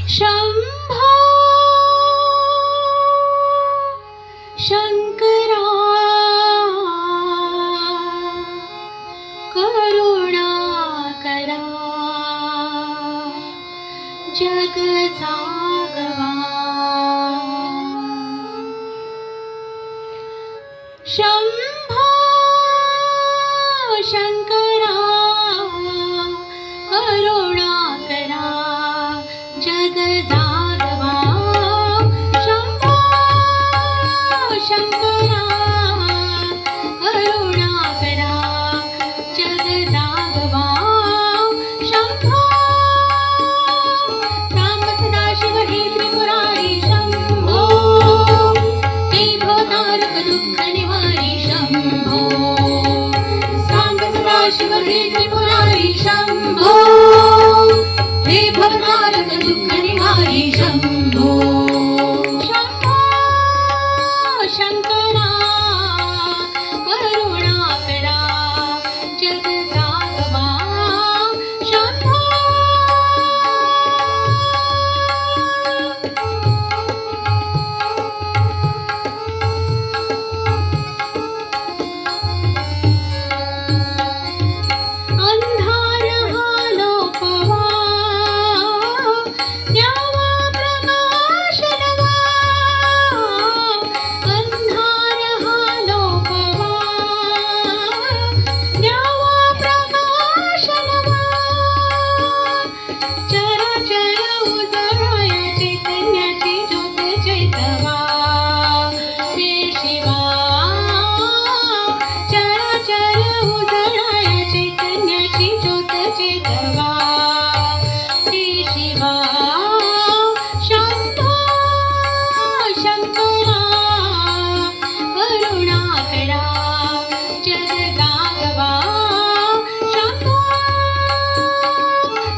शंभो शंकरा करुणा करा जग जागवा। शंभो शंकरा करुणा करा जग जागवा। शंभो शंकरा करुणा करा जग जागवा। शंभो सांब सदाशिव हे त्रिपुरारी शंभो हे भवतारक दुःख निवारी शंभो। सांब सदाशिव हे त्रिपुरारी शंभो हे भवतारक दुःख निवारी शंभो। शंभो शंकरा करुणा करा जग जागवा। शंभो अंधार हा लोपवा द्यावा प्रकाश नवा। अंधार हा लोपवा द्यावा प्रकाश नवा। चराचर उजळया चैतन्याची ज्योत चैतवा। हे शिवा चराचर उजळया चैतन्याची ज्योत चैतवा। हे शिवा शंभो शंकरा करुणा करा जग जागवा। शंभो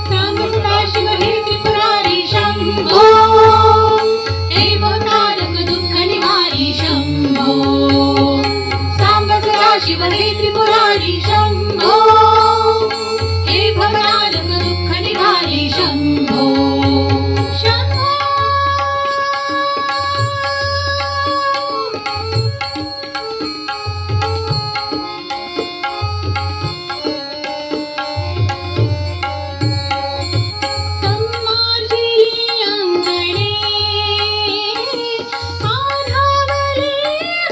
सांब सदाशिव हे त्रिपुरारी शंभो हे भवतारक दुःख निवारी शंभो। सांब सदाशिव हे त्रिपुरारी शंभो हे भवतारक दुःख निवारी शंभो। शंभो संमार्जिली अंगणे आधावली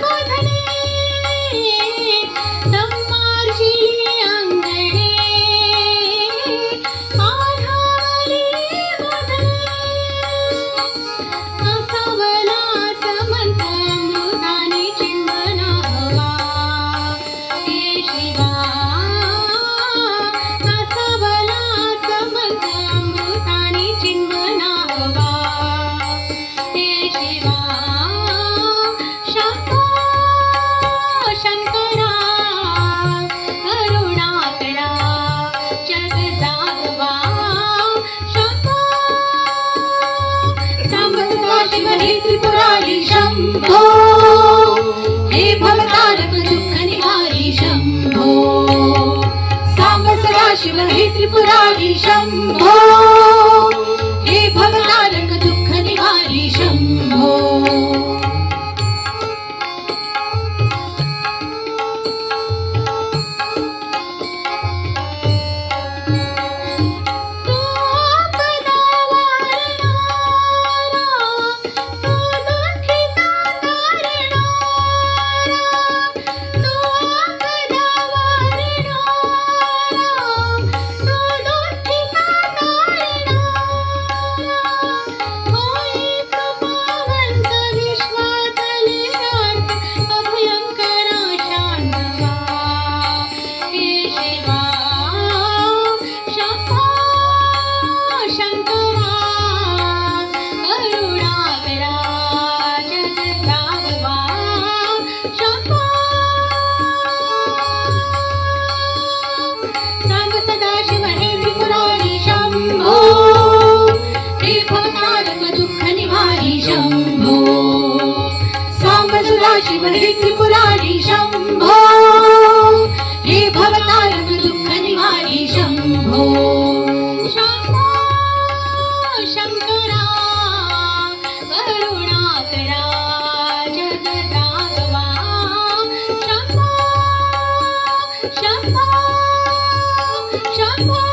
गोधने। संमार्जिली अंगणे आधावली गोधने। असावला समंत अमृताने चिंबना हवा। हे शिवा असावला समंत अमृताने चिंबना हवा। हे शिवा शंभो शंकरा करुणा करा जग जागवा। शंभो सांब सदाशिव हे त्रिपुरारी शंभो हे भवतारक दुःख निवारी शंभो। सांब सदाशिव हे त्रिपुरारी शंभो हे भवतारक दुःख निवारी शंभो। तू आपदा वारणारा, तू दुःखिता तारणारा। तू आपदा वारणारा, तू दुःखिता तारणारा। होई कृपावंत विश्वातले रात अभयंकरा शांतवा। हे शिवा शंभो शंकरा करुणा करा जग जागवा। शंभो सांब सदाशिव हे त्रिपुरारी शंभो हे भवतारक दुःख निवारी शंभो। सांब सदाशिव हे त्रिपुरारी शंभो हे भवतारक दुःख निवारी शंभो। शंभो शंकरा शंभो